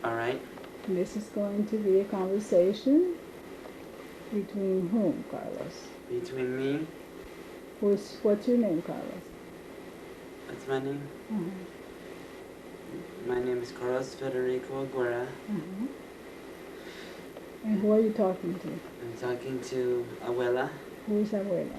All right. This is going to be a conversation between whom, Carlos? Between me, What's your name, Carlos? what's my name? Uh-huh. My name is Carlos Federico Aguera. Uh-huh. And who are you talking to? I'm talking to Abuela. Who is Abuela?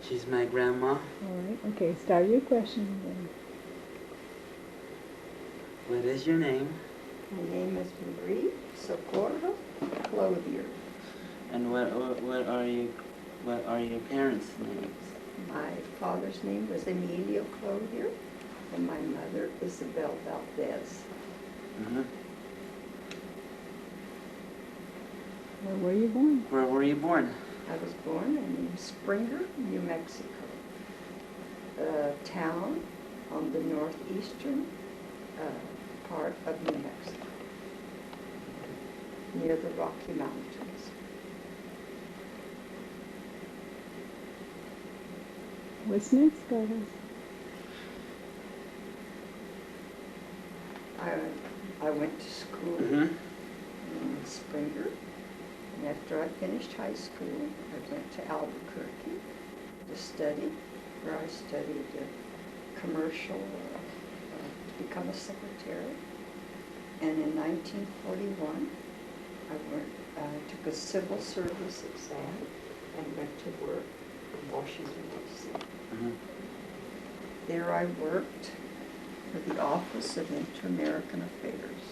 She's my grandma. All right. Okay, start your question then. What is your name? My name is Marie Socorro Clothier. And what are your parents' names? My father's name was Emilio Clothier, and my mother Isabel Valdez. Mm-hmm. Where were you born? Where were you born? I was born in Springer, New Mexico, a town on the northeastern part of New Mexico, near the Rocky Mountains. What's next, Carlos? I went to school in Springer, and after I finished high school, I went to Albuquerque to study, where I studied commercial, to become a secretary. And in 1941, I took a civil service exam and went to work in Washington, D.C. Mm-hmm. There I worked for the Office of Inter-American Affairs.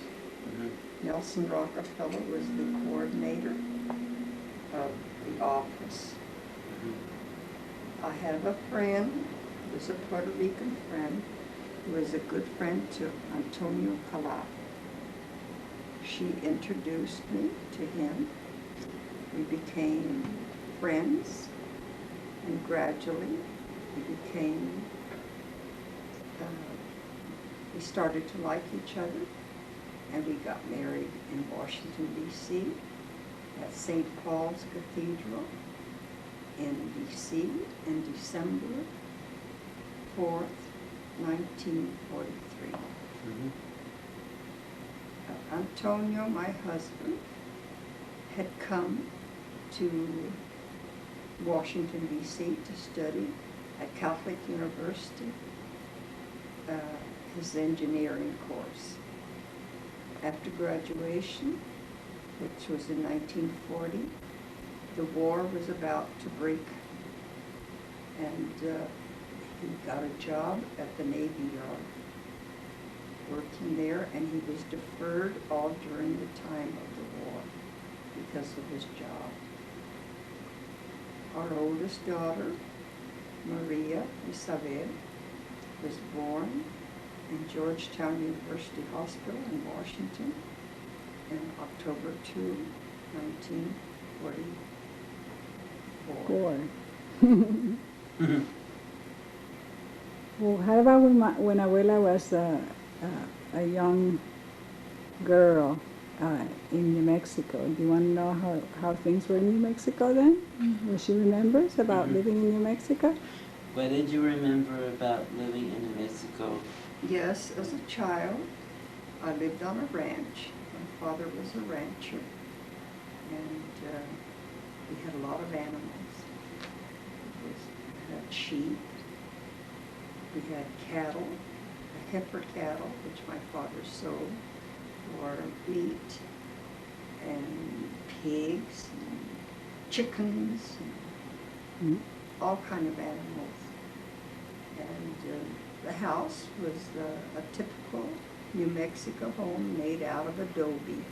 Mm-hmm. Nelson Rockefeller was the coordinator of the office. Mm-hmm. I have a friend, who was a Puerto Rican friend, who was a good friend to Antonio Calaf. She introduced me to him. We became friends, and gradually we started to like each other, and we got married in Washington, D.C. at St. Paul's Cathedral in D.C. in December 4th, 1943. Mm-hmm. Antonio, my husband, had come to Washington, D.C. to study at Catholic University, his engineering course. After graduation, which was in 1940, the war was about to break, and he got a job at the Navy Yard, working there, and he was deferred all during the time of the war because of his job. Our oldest daughter, Maria Isabel, was born in Georgetown University Hospital in Washington in October 2, 1944. Mm-hmm. Well, how about when Abuela was a young girl in New Mexico? Do you want to know how things were in New Mexico then? What she remembers about living in New Mexico? What did you remember about living in New Mexico? Yes, as a child, I lived on a ranch. My father was a rancher, and we had a lot of animals. We had sheep, we had cattle, heifer cattle, which my father sold for meat, and pigs, and chickens, and all kind of animals. And the house was a typical New Mexico home made out of adobe.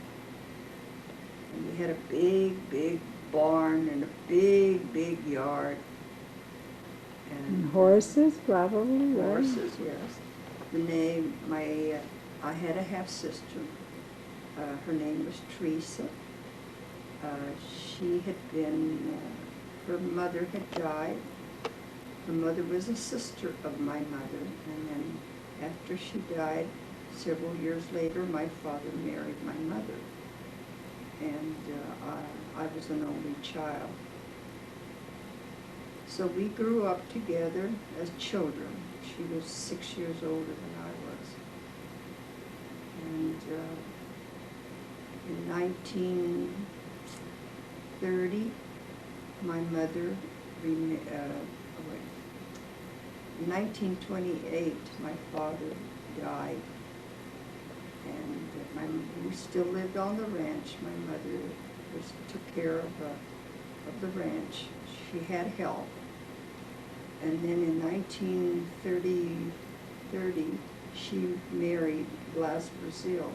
And we had a big, big barn and a big, big yard. And horses, probably, right? Horses, yes. I had a half-sister. Her name was Teresa. She had been, her mother had died. Her mother was a sister of my mother, and then after she died, several years later, my father married my mother. And I was an only child. So we grew up together as children. She was 6 years older than I was. And 1930, my mother, in 1928, my father died. And we still lived on the ranch. My mother took care of the ranch. She had help. And then in 1930, she married Blas Brazil,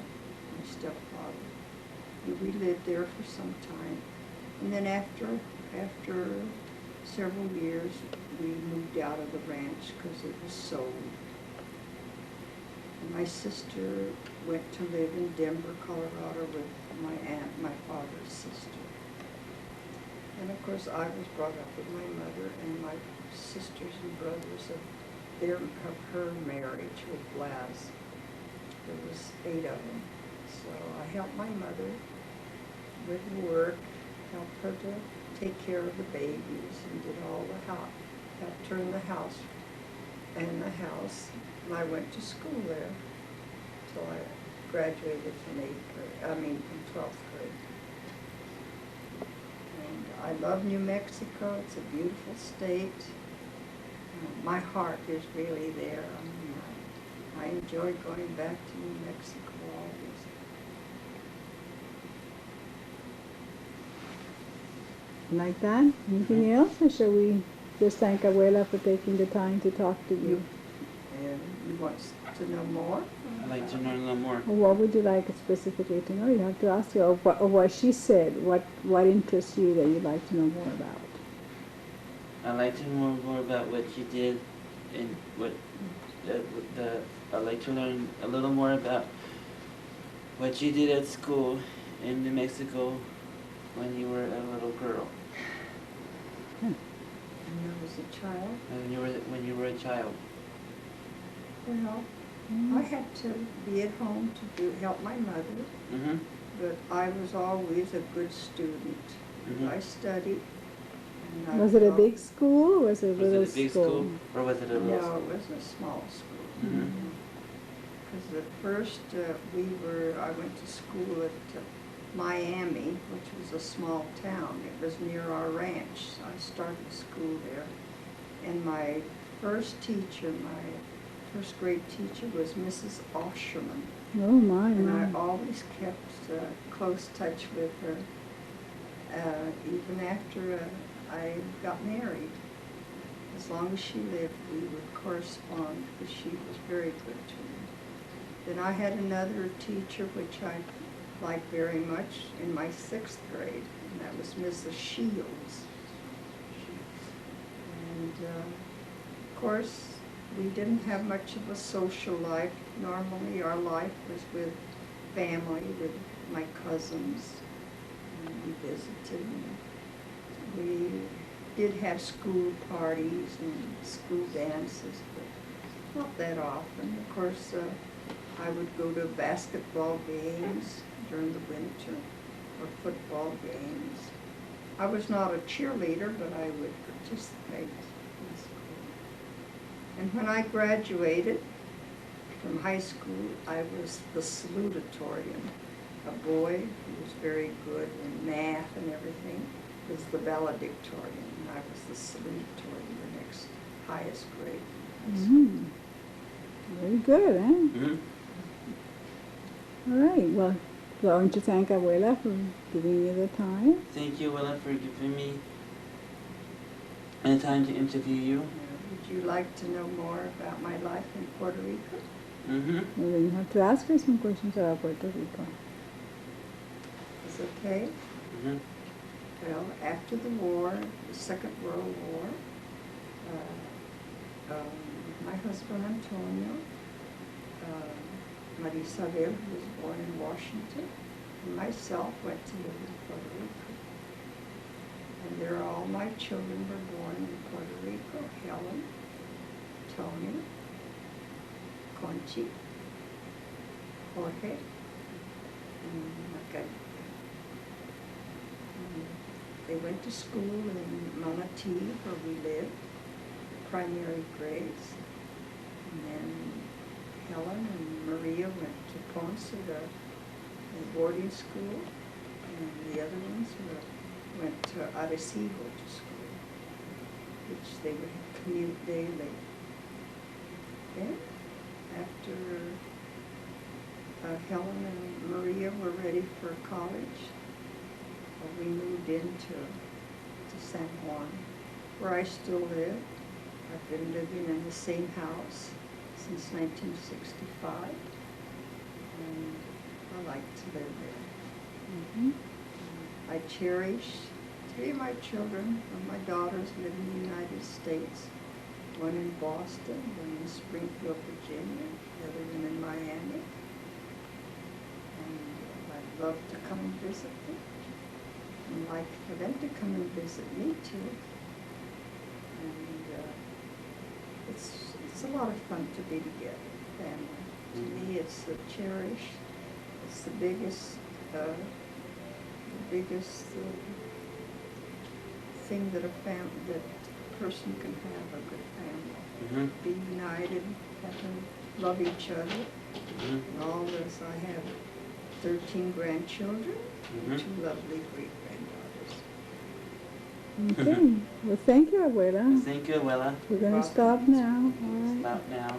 my stepfather. And we lived there for some time. And then after several years, we moved out of the ranch because it was sold. And my sister went to live in Denver, Colorado with my aunt, my father's sister. And of course, I was brought up with my mother and my sisters and brothers of her marriage with Blas. There was 8 of them. So I helped my mother with work, helped her to take care of the babies and did all the house, helped her in the house and the house. And I went to school there until I graduated from 12th grade. And I love New Mexico. It's a beautiful state. My heart is really there. I enjoy going back to New Mexico always. Like that? Anything else? Or shall we just thank Abuela for taking the time to talk to you? And you want to know more? I'd like to know a little more. Well, what would you like specifically to know? You have to ask her, or what she said. What interests you that you'd like to know more about? I'd like to know more about what you did and I'd like to learn a little more about what you did at school in New Mexico when you were a little girl. When I was a child? When you were a child. Well, I had to be at home to help my mother, but I was always a good student. I studied. Was it a big school or was it a little Was it a big school? Or was it a little school? No, it was a small school. Because at first I went to school at Miami, which was a small town. It was near our ranch. So I started school there. And my first teacher, my first grade teacher was Mrs. Osherman. Oh my! And I always kept close touch with her, even after I got married. As long as she lived, we would correspond because she was very good to me. Then I had another teacher which I liked very much in my 6th grade, and that was Mrs. Shields. And of course, we didn't have much of a social life. Normally, our life was with family, with my cousins, and we visited. We did have school parties and school dances, but not that often. Of course, I would go to basketball games during the winter or football games. I was not a cheerleader, but I would participate in school. And when I graduated from high school, I was the salutatorian. A boy who was very good in math and everything was the valedictorian, and I was the salutatorian, the next highest grade. Very good, eh? All right. Well, don't you thank Abuela for giving you the time? Thank you, Abuela, for giving me the time to interview you. Would you like to know more about my life in Puerto Rico? Well, then you have to ask her some questions about Puerto Rico. Is it okay? Well, after the war, the Second World War, my husband Antonio, Maria Isabel, who was born in Washington, and myself went to live in Puerto Rico. And there all my children were born in Puerto Rico: Helen, Tony, Conchi, Jorge, and Margarita. They went to school in Manatee, where we lived, primary grades. And then Helen and Maria went to Ponce, the boarding school. And the other ones went to Arecibo to school, which they would commute daily. Then, after Helen and Maria were ready for college, we moved into San Juan, where I still live. I've been living in the same house since 1965, and I like to live there. Mm-hmm. I cherish 3 of my children, and my daughters live in the United States. One in Boston, one in Springfield, Virginia, the other one in Miami. And I'd love to come and visit them. And like for them to come and visit me too. And it's a lot of fun to be together, family. To me, it's the cherish. It's the biggest thing that a person can have, a good family. Mm-hmm. Be united, have to love each other. Mm-hmm. And all this, I have 13 grandchildren, Mm-hmm. and 2 lovely great-granddaughters. Okay. Well, thank you, Abuela. Thank you, Abuela. We're going to stop now. All right. Stop now.